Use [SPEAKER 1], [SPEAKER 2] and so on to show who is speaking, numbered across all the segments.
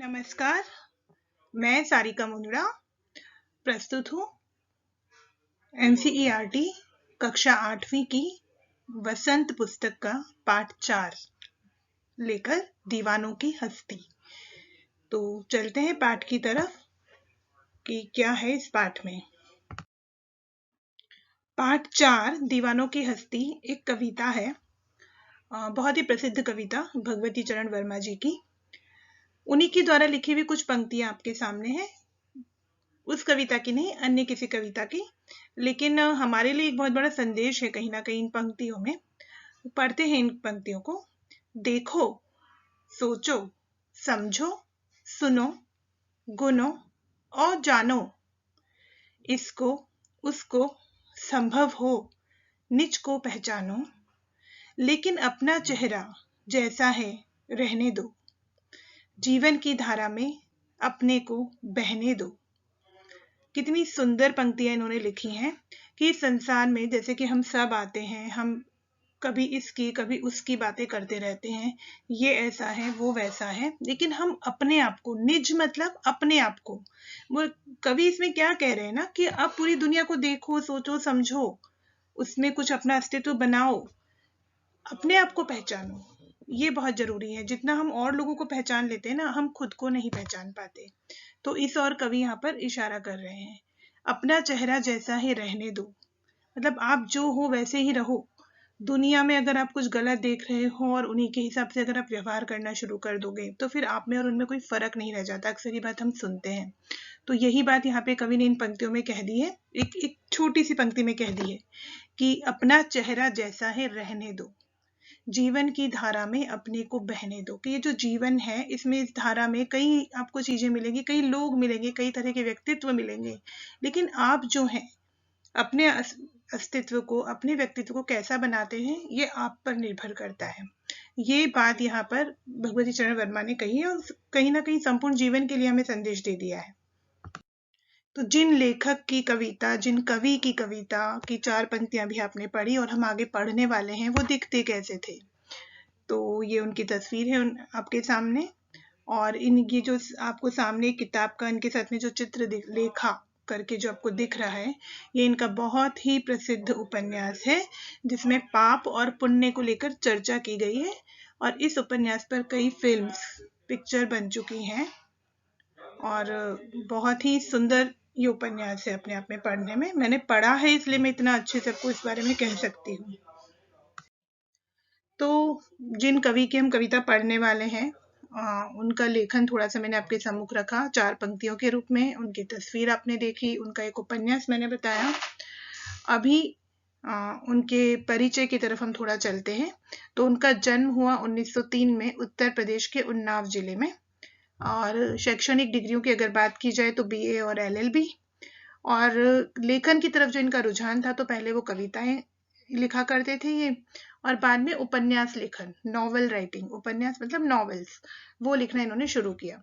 [SPEAKER 1] नमस्कार, मैं सारिका मुंदड़ा प्रस्तुत हूँ एनसीईआरटी कक्षा 8वीं की वसंत पुस्तक का पाठ 4 लेकर दीवानों की हस्ती। तो चलते हैं पाठ की तरफ कि क्या है इस पाठ में। पाठ 4 दीवानों की हस्ती एक कविता है, बहुत ही प्रसिद्ध कविता भगवती चरण वर्मा जी की। उन्हीं की द्वारा लिखी हुई कुछ पंक्तियां आपके सामने हैं, उस कविता की नहीं, अन्य किसी कविता की, लेकिन हमारे लिए एक बहुत बड़ा संदेश है कहीं ना कहीं इन पंक्तियों में। पढ़ते हैं इन पंक्तियों को। देखो, सोचो, समझो, सुनो, गुनो और जानो, इसको उसको संभव हो निज को पहचानो, लेकिन अपना चेहरा जैसा है रहने दो, जीवन की धारा में अपने को बहने दो। कितनी सुंदर पंक्तियां इन्होंने लिखी हैं कि संसार में जैसे कि हम सब आते हैं, हम कभी इसकी कभी उसकी बातें करते रहते हैं, ये ऐसा है वो वैसा है, लेकिन हम अपने आप को, निज मतलब अपने आप को, वो कवि इसमें क्या कह रहे हैं ना कि आप पूरी दुनिया को देखो, सोचो, समझो, उसमें कुछ अपना अस्तित्व बनाओ, अपने आप को पहचानो। ये बहुत जरूरी है। जितना हम और लोगों को पहचान लेते हैं ना, हम खुद को नहीं पहचान पाते। तो इस और कवि यहाँ पर इशारा कर रहे हैं, अपना चेहरा जैसा ही रहने दो, मतलब आप जो हो वैसे ही रहो। दुनिया में अगर आप कुछ गलत देख रहे हो और उन्हीं के हिसाब से अगर आप व्यवहार करना शुरू कर दोगे तो फिर आप में और उनमें कोई फर्क नहीं रह जाता। अक्सर ये बात हम सुनते हैं। तो यही बात यहाँ पे कवि ने इन पंक्तियों में कह दी है, एक छोटी सी पंक्ति में कह दी है कि अपना चेहरा जैसा है रहने दो, जीवन की धारा में अपने को बहने दो। कि ये जो जीवन है, इसमें इस धारा में कई आपको चीजें मिलेंगी, कई लोग मिलेंगे, कई तरह के व्यक्तित्व मिलेंगे, लेकिन आप जो हैं अपने अस्तित्व को, अपने व्यक्तित्व को कैसा बनाते हैं, ये आप पर निर्भर करता है। ये बात यहाँ पर भगवती चरण वर्मा ने कही है और कहीं ना कहीं संपूर्ण जीवन के लिए हमें संदेश दे दिया है। तो जिन लेखक की कविता, जिन कवि की कविता की 4 पंक्तियां भी आपने पढ़ी और हम आगे पढ़ने वाले हैं, वो दिखते कैसे थे। तो ये उनकी तस्वीर है आपके सामने, और ये जो आपको सामने किताब का इनके साथ में जो चित्र लेखा करके जो आपको दिख रहा है, ये इनका बहुत ही प्रसिद्ध उपन्यास है जिसमें पाप और पुण्य को लेकर चर्चा की गई है। और इस उपन्यास पर कई फिल्म्स, पिक्चर बन चुकी हैं और बहुत ही सुंदर ये उपन्यास है अपने आप में पढ़ने में। मैंने पढ़ा है इसलिए मैं इतना अच्छे से आपको इस बारे में कह सकती हूँ। तो जिन कवि की हम कविता पढ़ने वाले हैं, उनका लेखन थोड़ा सा मैंने आपके सम्मुख रखा 4 पंक्तियों के रूप में। उनकी तस्वीर आपने देखी, उनका एक उपन्यास मैंने बताया। अभी उनके परिचय की तरफ हम थोड़ा चलते हैं। तो उनका जन्म हुआ 1903 में उत्तर प्रदेश के उन्नाव जिले में, और शैक्षणिक डिग्रियों की अगर बात की जाए तो बीए और एलएलबी। और लेखन की तरफ जो इनका रुझान था, तो पहले वो कविताएं लिखा करते थे ये, और बाद में उपन्यास लेखन, नॉवल राइटिंग, उपन्यास मतलब नॉवेल्स, वो लिखना इन्होंने शुरू किया।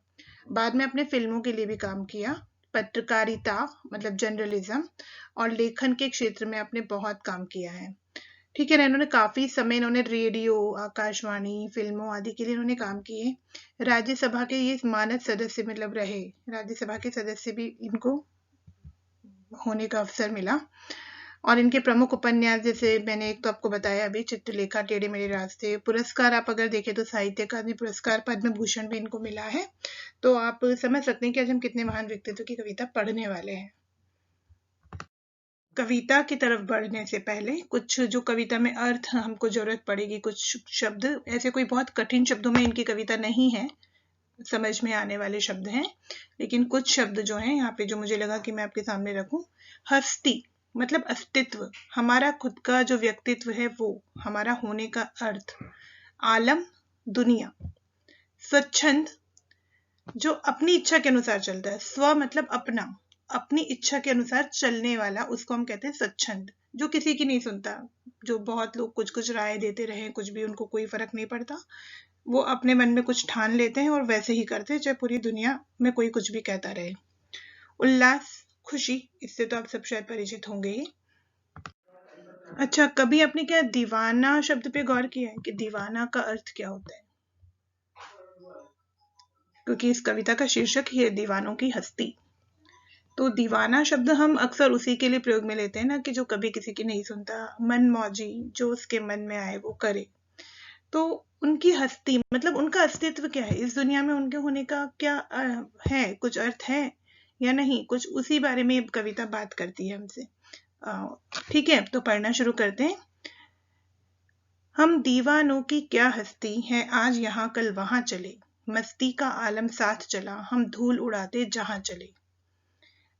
[SPEAKER 1] बाद में अपने फिल्मों के लिए भी काम किया, पत्रकारिता मतलब जर्नलिज्म और लेखन के क्षेत्र में आपने बहुत काम किया है। ठीक है ना, इन्होंने काफी समय इन्होंने रेडियो, आकाशवाणी, फिल्मों आदि के लिए इन्होंने काम किए। राज्यसभा के ये मानद सदस्य मतलब रहे, राज्यसभा के सदस्य भी इनको होने का अवसर मिला। और इनके प्रमुख उपन्यास, जैसे मैंने एक तो आपको बताया अभी, चित्रलेखा, टेढ़े मेढ़े रास्ते। पुरस्कार आप अगर देखें तो साहित्य अकादमी पुरस्कार, पद्म भूषण भी इनको मिला है। तो आप समझ सकते हैं कि आज हम कितने महान व्यक्तित्व की कविता पढ़ने वाले हैं। कविता की तरफ बढ़ने से पहले कुछ जो कविता में अर्थ हमको जरूरत पड़ेगी, कुछ शब्द ऐसे कोई बहुत कठिन शब्दों में इनकी कविता नहीं है, समझ में आने वाले शब्द हैं, लेकिन कुछ शब्द जो हैं यहाँ पे जो मुझे लगा कि मैं आपके सामने रखूं। हस्ती मतलब अस्तित्व, हमारा खुद का जो व्यक्तित्व है वो, हमारा होने का अर्थ। आलम दुनिया। स्वच्छंद जो अपनी इच्छा के अनुसार चलता है, स्व मतलब अपना, अपनी इच्छा के अनुसार चलने वाला, उसको हम कहते हैं स्वच्छंद। जो किसी की नहीं सुनता, जो बहुत लोग कुछ कुछ राय देते रहे, कुछ भी उनको कोई फर्क नहीं पड़ता, वो अपने मन में कुछ ठान लेते हैं और वैसे ही करते हैं, चाहे पूरी दुनिया में कोई कुछ भी कहता रहे। उल्लास खुशी, इससे तो आप सब शायद परिचित होंगे ही। अच्छा, कभी आपने क्या दीवाना शब्द पे गौर किया है कि दीवाना का अर्थ क्या होता है? क्योंकि इस कविता का शीर्षक ही है दीवानों की हस्ती। तो दीवाना शब्द हम अक्सर उसी के लिए प्रयोग में लेते हैं ना, कि जो कभी किसी की नहीं सुनता, मन मौजी, जो उसके मन में आए वो करे। तो उनकी हस्ती मतलब उनका अस्तित्व क्या है इस दुनिया में, उनके होने का क्या है, कुछ अर्थ है या नहीं, कुछ उसी बारे में कविता बात करती है हमसे। ठीक है, तो पढ़ना शुरू करते हैं। हम दीवानों की क्या हस्ती है, आज यहाँ कल वहां चले, मस्ती का आलम साथ चला, हम धूल उड़ाते जहां चले।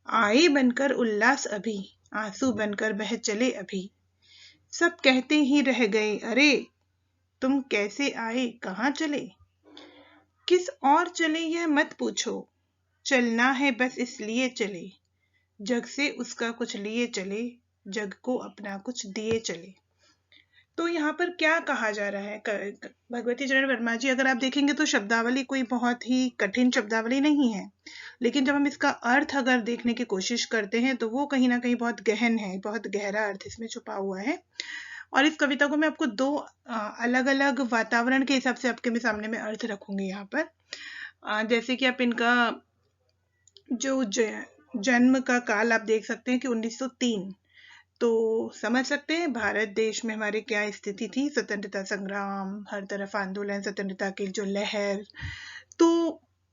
[SPEAKER 1] आए बनकर उल्लास अभी, आंसू बनकर बह चले अभी, सब कहते ही रह गए अरे, तुम कैसे आए कहाँ चले। किस और चले यह मत पूछो, चलना है बस इसलिए चले, जग से उसका कुछ लिए चले, जग को अपना कुछ दिए चले। तो यहाँ पर क्या कहा जा रहा है, भगवती चरण वर्मा जी अगर आप देखेंगे तो शब्दावली कोई बहुत ही कठिन शब्दावली नहीं है, लेकिन जब हम इसका अर्थ अगर देखने की कोशिश करते हैं तो वो कहीं ना कहीं बहुत गहन है, बहुत गहरा अर्थ इसमें छुपा हुआ है। और इस कविता को मैं आपको दो अलग अलग वातावरण के हिसाब से आपके सामने में अर्थ रखूंगी यहाँ पर। जैसे कि आप इनका जो जन्म का काल आप देख सकते हैं कि 1903, तो समझ सकते हैं भारत देश में हमारे क्या स्थिति थी, स्वतंत्रता संग्राम, हर तरफ आंदोलन, स्वतंत्रता की जो लहर। तो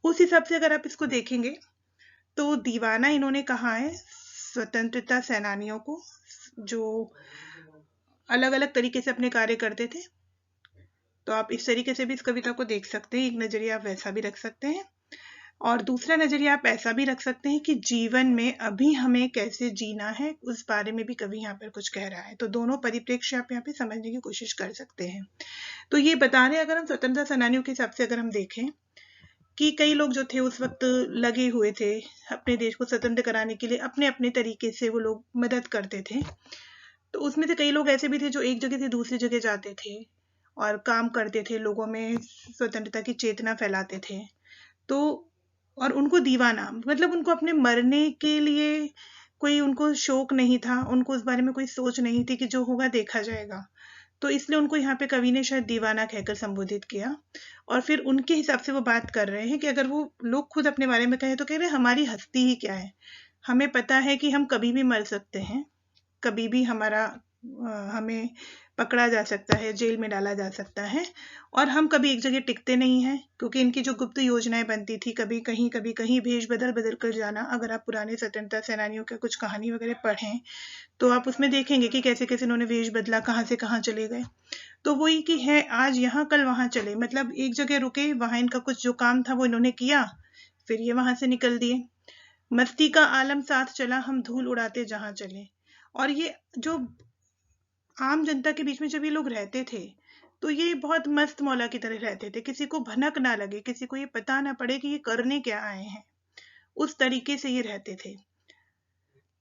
[SPEAKER 1] उस हिसाब से अगर आप इसको देखेंगे तो दीवाना इन्होंने कहा है स्वतंत्रता सेनानियों को, जो अलग अलग तरीके से अपने कार्य करते थे। तो आप इस तरीके से भी इस कविता को देख सकते हैं, एक नजरिया आप वैसा भी रख सकते हैं, और दूसरा नजरिया आप ऐसा भी रख सकते हैं कि जीवन में अभी हमें कैसे जीना है उस बारे में भी कवि यहाँ पर कुछ कह रहा है। तो दोनों परिप्रेक्ष्य आप यहाँ पे समझने की कोशिश कर सकते हैं। तो ये बता रहे हैं, अगर हम स्वतंत्रता सेनानियों के हिसाब से अगर हम देखें कि कई लोग जो थे उस वक्त लगे हुए थे अपने देश को स्वतंत्र कराने के लिए, अपने अपने तरीके से वो लोग मदद करते थे। तो उसमें से कई लोग ऐसे भी थे जो एक जगह से दूसरी जगह जाते थे और काम करते थे, लोगों में स्वतंत्रता की चेतना फैलाते थे। तो और उनको दीवाना मतलब उनको अपने मरने के लिए कोई उनको शौक नहीं था, उनको उस बारे में कोई सोच नहीं थी कि जो होगा देखा जाएगा। तो इसलिए उनको यहाँ पे कवि ने शायद दीवाना कहकर संबोधित किया। और फिर उनके हिसाब से वो बात कर रहे हैं कि अगर वो लोग खुद अपने बारे में कहें तो कह रहे हैं हमारी हस्ती ही क्या है, हमें पता है कि हम कभी भी मर सकते हैं, कभी भी हमें पकड़ा जा सकता है, जेल में डाला जा सकता है, और हम कभी एक जगह टिकते नहीं हैं, क्योंकि इनकी जो गुप्त योजनाएं बनती थी, कभी कहीं भेष बदल बदल कर जाना। अगर आप पुराने स्वतंत्रता सेनानियों के कुछ कहानी वगैरह पढ़ें तो आप उसमें देखेंगे कि कैसे कैसे उन्होंने वेश बदला, कहाँ से कहाँ चले गए। तो वही कि है आज यहाँ कल वहां चले, मतलब एक जगह रुके, वहां इनका कुछ जो काम था वो इन्होंने किया, फिर ये वहां से निकल दिए। मस्ती का आलम साथ चला, हम धूल उड़ाते जहां चले। और ये जो आम जनता के बीच में जब ये लोग रहते थे तो ये बहुत मस्त मौला की तरह रहते थे, किसी को भनक ना लगे, किसी को ये पता ना पड़े कि ये करने क्या आए हैं, उस तरीके से ये रहते थे।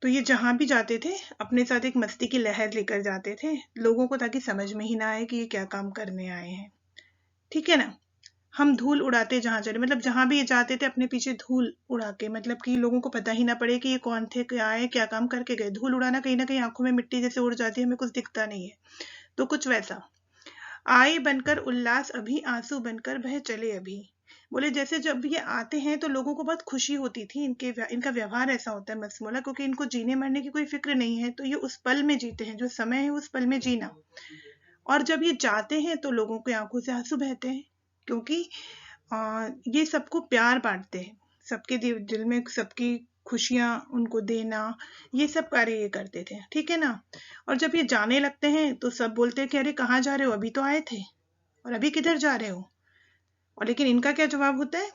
[SPEAKER 1] तो ये जहां भी जाते थे अपने साथ एक मस्ती की लहर लेकर जाते थे लोगों को, ताकि समझ में ही ना आए कि ये क्या काम करने आए हैं। ठीक है ना। हम धूल उड़ाते जहां चले, मतलब जहां भी ये जाते थे अपने पीछे धूल उड़ा के, मतलब कि लोगों को पता ही ना पड़े कि ये कौन थे, क्या आए, क्या काम करके गए। धूल उड़ाना कहीं ना कहीं आंखों में मिट्टी जैसे उड़ जाती है, हमें कुछ दिखता नहीं है, तो कुछ वैसा। आए बनकर उल्लास अभी, आंसू बनकर बह चले अभी। बोले जैसे जब ये आते हैं तो लोगों को बहुत खुशी होती थी, इनका व्यवहार ऐसा होता है मसमोला, क्योंकि इनको जीने मरने की कोई फिक्र नहीं है, तो ये उस पल में जीते हैं, जो समय है उस पल में जीना। और जब ये जाते हैं तो लोगों की आंखों से आंसू बहते हैं, क्योंकि ये सबको प्यार बांटते हैं, सबके दिल में सबकी खुशियां उनको देना, ये सब कार्य ये करते थे। ठीक है ना। और जब ये जाने लगते हैं तो सब बोलते हैं कि अरे कहाँ जा रहे हो, अभी तो आए थे और अभी किधर जा रहे हो। और लेकिन इनका क्या जवाब होता है,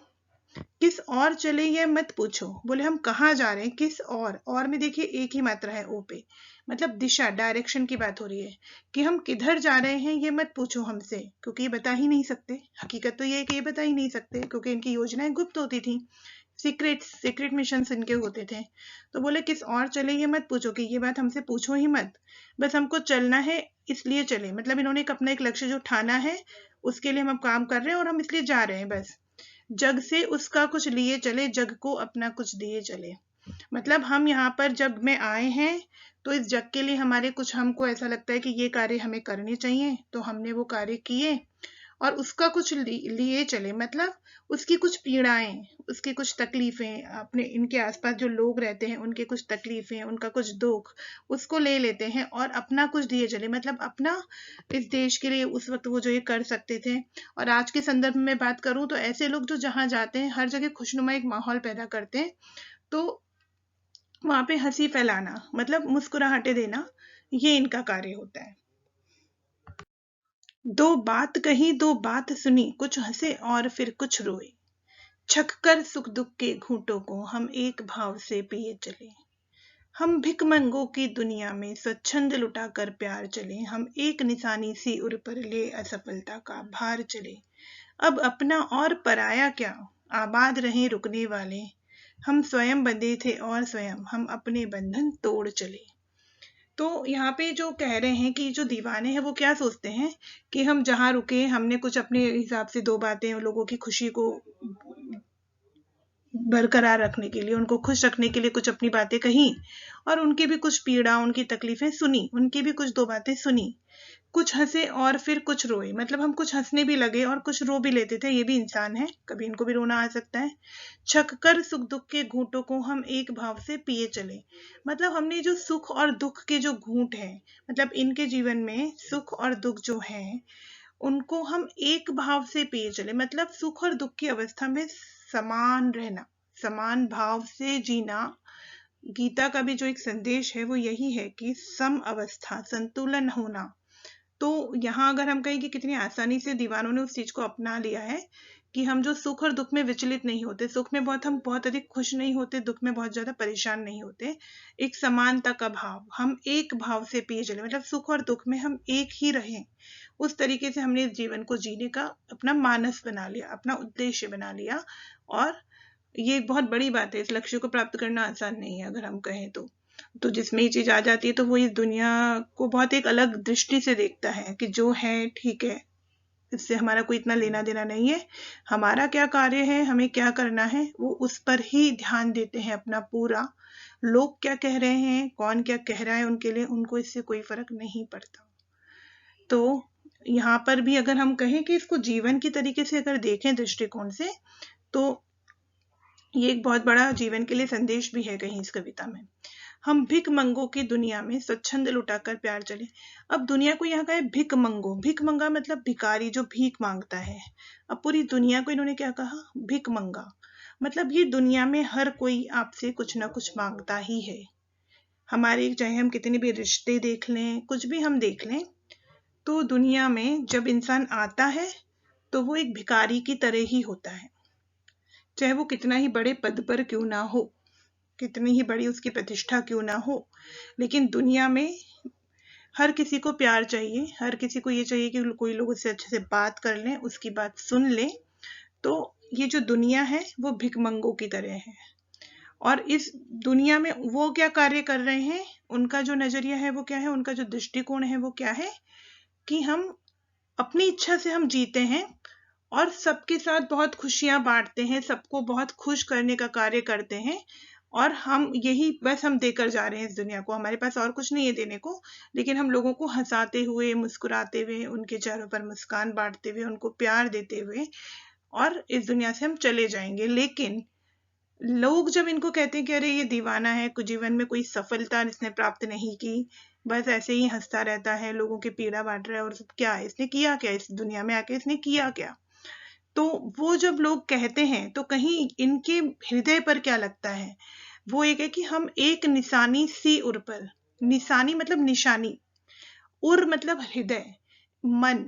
[SPEAKER 1] किस और चले ये मत पूछो। बोले हम कहाँ जा रहे हैं, किस और में देखिए एक ही मात्रा है ओ पे, मतलब दिशा, डायरेक्शन की बात हो रही है, कि हम किधर जा रहे हैं ये मत पूछो हमसे, क्योंकि ये बता ही नहीं सकते। हकीकत तो ये है कि ये बता ही नहीं सकते, क्योंकि इनकी योजनाएं गुप्त होती थी, सीक्रेट मिशन इनके होते थे। तो बोले किस और चले ये मत पूछो, कि ये बात हमसे पूछो ही मत, बस हमको चलना है इसलिए चले। मतलब इन्होंने अपना एक लक्ष्य जो ठाना है उसके लिए हम अब काम कर रहे हैं और हम इसलिए जा रहे हैं बस। जग से उसका कुछ लिए चले, जग को अपना कुछ दिए चले। मतलब हम यहाँ पर जब में आए हैं तो इस जग के लिए हमारे कुछ, हमको ऐसा लगता है कि ये कार्य हमें करने चाहिए, तो हमने वो कार्य किए और उसका कुछ लिए चले, मतलब उसकी कुछ पीड़ाएं, उसकी कुछ तकलीफें, अपने इनके आसपास जो लोग रहते हैं उनके कुछ तकलीफें, उनका कुछ दुख, उसको ले लेते हैं और अपना कुछ दिए चले, मतलब अपना इस देश के लिए उस वक्त वो जो ये कर सकते थे। और आज के संदर्भ में बात करूं तो ऐसे लोग जो जहां जाते हैं हर जगह खुशनुमा एक माहौल पैदा करते हैं, तो वहां पे हंसी फैलाना, मतलब मुस्कुराहटें देना, ये इनका कार्य होता है। दो बात कही दो बात सुनी, कुछ हंसे और फिर कुछ रोए, छक कर सुख दुख के घूंटों को हम एक भाव से पिए चले। हम भिकमंगों की दुनिया में स्वच्छंद लुटाकर प्यार चले, हम एक निशानी सी उर पर ले असफलता का भार चले। अब अपना और पराया क्या, आबाद रहे रुकने वाले, हम स्वयं बंधे थे और स्वयं हम अपने बंधन तोड़ चले। तो यहाँ पे जो कह रहे हैं कि जो दीवाने हैं वो क्या सोचते हैं कि हम जहाँ रुके हमने कुछ अपने हिसाब से दो बातें लोगों की खुशी को बरकरार रखने के लिए, उनको खुश रखने के लिए कुछ अपनी बातें कही और उनकी भी कुछ पीड़ा, उनकी तकलीफें सुनी, उनकी भी कुछ दो बातें सुनी, कुछ हंसे और फिर कुछ रोए, मतलब हम कुछ हंसने भी लगे और कुछ रो भी लेते थे, ये भी इंसान है, कभी इनको भी रोना आ सकता है। छक कर सुख दुख के घूंटों को हम एक भाव से पिए चले, मतलब हमने जो सुख और दुख के जो घूंट है, मतलब इनके जीवन में सुख और दुख जो है उनको हम एक भाव से पिए चले, मतलब सुख और दुख की अवस्था में समान रहना, समान भाव से जीना। गीता का भी जो एक संदेश है वो यही है कि सम अवस्था, संतुलन होना। तो यहाँ अगर हम कहें कि कितनी आसानी से दीवानों ने उस चीज को अपना लिया है कि हम जो सुख और दुख में विचलित नहीं होते, सुख में हम बहुत अधिक खुश नहीं होते, दुख में बहुत ज्यादा परेशान नहीं होते, एक समानता का भाव, हम एक भाव से पिए चले, मतलब सुख और दुख में हम एक ही रहें, उस तरीके से हमने जीवन को जीने का अपना मानस बना लिया, अपना उद्देश्य बना लिया। और ये एक बहुत बड़ी बात है, इस लक्ष्य को प्राप्त करना आसान नहीं है अगर हम कहें तो जिसमें ये चीज आ जाती है तो वो इस दुनिया को बहुत एक अलग दृष्टि से देखता है कि जो है ठीक है, इससे हमारा कोई इतना लेना देना नहीं है, हमारा क्या कार्य है, हमें क्या करना है, वो उस पर ही ध्यान देते हैं अपना पूरा। लोग क्या कह रहे हैं, कौन क्या कह रहा है उनके लिए, उनको इससे कोई फर्क नहीं पड़ता। तो यहाँ पर भी अगर हम कहें कि इसको जीवन की तरीके से अगर देखें दृष्टिकोण से, तो ये एक बहुत बड़ा जीवन के लिए संदेश भी है कहीं इस कविता में। हम भिक मंगों की दुनिया में स्वच्छंद लुटाकर प्यार चले। अब दुनिया को यहाँ का है भिक मंगो, भिक मंगा मतलब भिखारी जो भीख मांगता है। अब पूरी दुनिया को इन्होंने क्या कहा, भिक मंगा, मतलब ये दुनिया में हर कोई आपसे कुछ ना कुछ मांगता ही है। हमारे चाहे हम कितने भी रिश्ते देख लें, कुछ भी हम देख लें, तो दुनिया में जब इंसान आता है तो वो एक भिखारी की तरह ही होता है, चाहे वो कितना ही बड़े पद पर क्यों ना हो, कितनी ही बड़ी उसकी प्रतिष्ठा क्यों ना हो, लेकिन दुनिया में हर किसी को प्यार चाहिए, हर किसी को ये चाहिए कि कोई लोग उससे अच्छे से बात कर लें, उसकी बात सुन लें। तो ये जो दुनिया है वो भिकमंगों की तरह है, और इस दुनिया में वो क्या कार्य कर रहे हैं, उनका जो नजरिया है वो क्या है, उनका जो दृष्टिकोण है वो क्या है कि हम अपनी इच्छा से हम जीते हैं और सबके साथ बहुत खुशियां बांटते हैं, सबको बहुत खुश करने का कार्य करते हैं, और हम यही बस हम देकर जा रहे हैं इस दुनिया को, हमारे पास और कुछ नहीं है देने को, लेकिन हम लोगों को हंसाते हुए, मुस्कुराते हुए, उनके चेहरों पर मुस्कान बांटते हुए, उनको प्यार देते हुए और इस दुनिया से हम चले जाएंगे। लेकिन लोग जब इनको कहते हैं कि अरे ये दीवाना है, कुछ जीवन में कोई सफलता इसने प्राप्त नहीं की, बस ऐसे ही हंसता रहता है, लोगों की पीड़ा बांट रहा है, और सब क्या है, इसने किया क्या, इस दुनिया में आके इसने किया क्या, तो वो जब लोग कहते हैं तो कहीं इनके हृदय पर क्या लगता है, वो एक है कि हम एक निशानी सी उर पर, निशानी मतलब निशानी, उर मतलब हृदय, मन,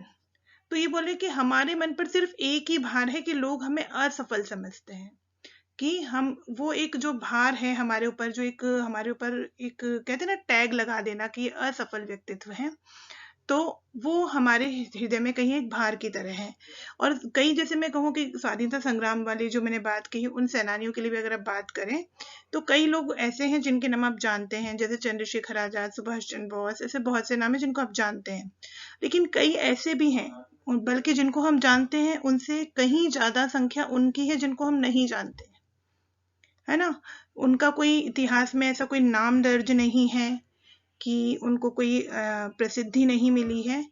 [SPEAKER 1] तो ये बोले कि हमारे मन पर सिर्फ एक ही भार है कि लोग हमें असफल समझते हैं, कि हम वो एक जो भार है हमारे ऊपर, जो एक हमारे ऊपर एक कहते हैं ना टैग लगा देना कि असफल व्यक्तित्व है, तो वो हमारे हृदय में कहीं एक भार की तरह है। और कई, जैसे मैं कहूँ कि स्वाधीनता संग्राम वाले जो मैंने बात कही, उन सेनानियों के लिए भी अगर आप बात करें तो कई लोग ऐसे हैं जिनके नाम आप जानते हैं, जैसे चंद्रशेखर आजाद, सुभाष चंद्र बोस, ऐसे बहुत से नाम है जिनको आप जानते हैं, लेकिन कई ऐसे भी हैं, बल्कि जिनको हम जानते हैं उनसे कहीं ज्यादा संख्या उनकी है जिनको हम नहीं जानते, है ना, उनका कोई इतिहास में ऐसा कोई नाम दर्ज नहीं है, कि उनको कोई प्रसिद्धि नहीं मिली है,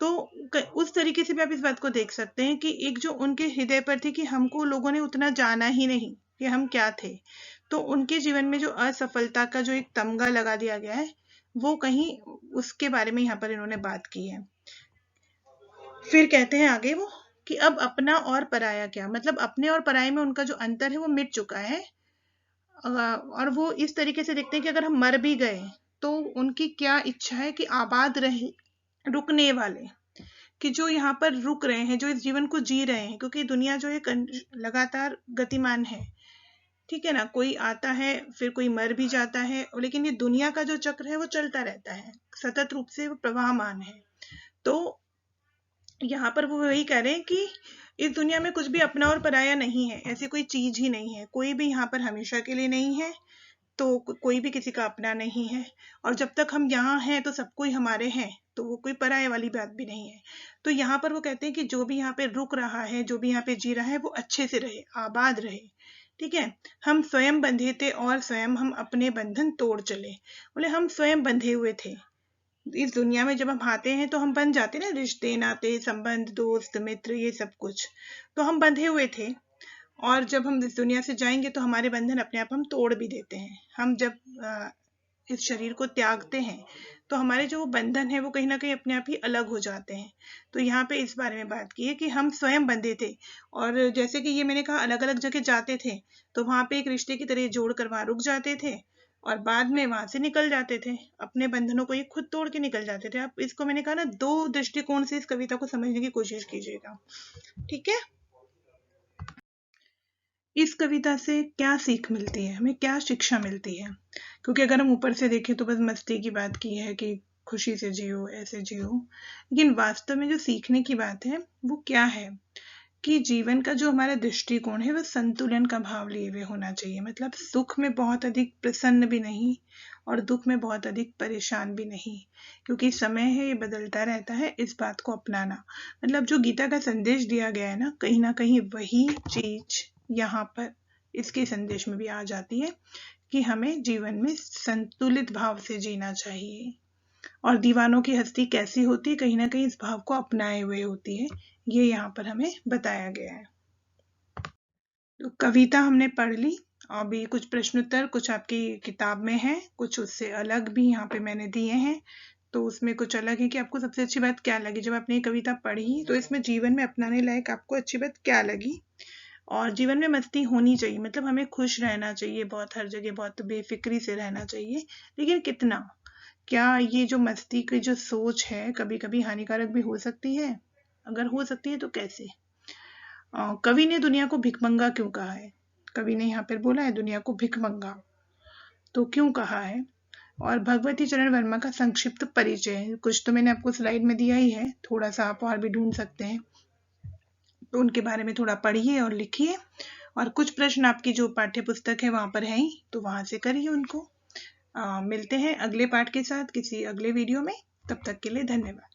[SPEAKER 1] तो उस तरीके से भी आप इस बात को देख सकते हैं कि एक जो उनके हृदय पर थी कि हमको लोगों ने उतना जाना ही नहीं कि हम क्या थे, तो उनके जीवन में जो असफलता का जो एक तमगा लगा दिया गया है, वो कहीं उसके बारे में यहाँ पर इन्होंने बात की है। फिर कहते हैं आगे वो कि अब अपना और पराया क्या, मतलब अपने और पराये में उनका जो अंतर है वो मिट चुका है। और वो इस तरीके से देखते हैं कि अगर हम मर भी गए तो उनकी क्या इच्छा है कि आबाद रहे रुकने वाले, कि जो यहाँ पर रुक रहे हैं, जो इस जीवन को जी रहे हैं, क्योंकि दुनिया जो है लगातार गतिमान है, ठीक है ना। कोई आता है फिर कोई मर भी जाता है, लेकिन ये दुनिया का जो चक्र है वो चलता रहता है, सतत रूप से वो प्रवाहमान है। तो यहाँ पर वो वही कह रहे हैं कि इस दुनिया में कुछ भी अपना और पराया नहीं है, ऐसी कोई चीज ही नहीं है, कोई भी यहाँ पर हमेशा के लिए नहीं है, तो कोई भी किसी का अपना नहीं है। और जब तक हम यहाँ हैं तो सब कोई हमारे हैं, तो वो कोई पराये वाली बात भी नहीं है। तो यहाँ पर वो कहते हैं कि जो भी यहाँ पे रुक रहा है, जो भी यहाँ पे जी रहा है, वो अच्छे से रहे, आबाद रहे, ठीक है। हम स्वयं बंधे थे और स्वयं हम अपने बंधन तोड़ चले। बोले हम स्वयं बंधे हुए थे, इस दुनिया में जब हम आते हैं तो हम बन जाते हैं ना, रिश्ते नाते संबंध दोस्त मित्र ये सब कुछ, तो हम बंधे हुए थे। और जब हम इस दुनिया से जाएंगे तो हमारे बंधन अपने आप हम तोड़ भी देते हैं। हम जब इस शरीर को त्यागते हैं तो हमारे जो बंधन है वो कहीं ना कहीं अपने आप ही अलग हो जाते हैं। तो यहाँ पे इस बारे में बात की है कि हम स्वयं बंधे थे, और जैसे कि ये मैंने कहा अलग अलग जगह जाते थे तो वहां पे एक रिश्ते की तरह जोड़ कर वहां रुक जाते थे और बाद में वहां से निकल जाते थे, अपने बंधनों को ये खुद तोड़ के निकल जाते थे। आप इसको मैंने कहा ना, दो दृष्टिकोण से इस कविता को समझने की कोशिश कीजिएगा, ठीक है। इस कविता से क्या सीख मिलती है, हमें क्या शिक्षा मिलती है? क्योंकि अगर हम ऊपर से देखें तो बस मस्ती की बात की है कि खुशी से जियो, ऐसे जियो, लेकिन वास्तव में जो सीखने की बात है वो क्या है कि जीवन का जो हमारा दृष्टिकोण है वह संतुलन का भाव लिए हुए होना चाहिए। मतलब सुख में बहुत अधिक प्रसन्न भी नहीं और दुख में बहुत अधिक परेशान भी नहीं, क्योंकि समय है ये बदलता रहता है, इस बात को अपनाना। मतलब जो गीता का संदेश दिया गया है ना कहीं वही चीज यहाँ पर इसके संदेश में भी आ जाती है कि हमें जीवन में संतुलित भाव से जीना चाहिए। और दीवानों की हस्ती कैसी होती है, कहीं ना कहीं इस भाव को अपनाए हुए होती है, ये यहाँ पर हमें बताया गया है। तो कविता हमने पढ़ ली, अभी कुछ प्रश्नोत्तर कुछ आपकी किताब में है, कुछ उससे अलग भी यहाँ पे मैंने दिए हैं। तो उसमें कुछ अलग है कि आपको सबसे अच्छी बात क्या लगी जब आपने ये कविता पढ़ी, तो इसमें जीवन में अपनाने लायक आपको अच्छी बात क्या लगी। और जीवन में मस्ती होनी चाहिए, मतलब हमें खुश रहना चाहिए, बहुत हर जगह बहुत बेफिक्री से रहना चाहिए, लेकिन कितना, क्या ये जो मस्ती की जो सोच है कभी कभी हानिकारक भी हो सकती है? अगर हो सकती है तो कैसे? कवि ने दुनिया को भिखमंगा क्यों कहा है? कवि ने यहाँ पर बोला है दुनिया को भिखमंगा, तो क्यों कहा है? और भगवती चरण वर्मा का संक्षिप्त परिचय कुछ तो मैंने आपको स्लाइड में दिया ही है, थोड़ा सा आप और भी ढूंढ सकते हैं, तो उनके बारे में थोड़ा पढ़िए और लिखिए। और कुछ प्रश्न आपकी जो पाठ्य पुस्तक है वहां पर है ही, तो वहां से करिए उनको। मिलते हैं अगले पाठ के साथ किसी अगले वीडियो में, तब तक के लिए धन्यवाद।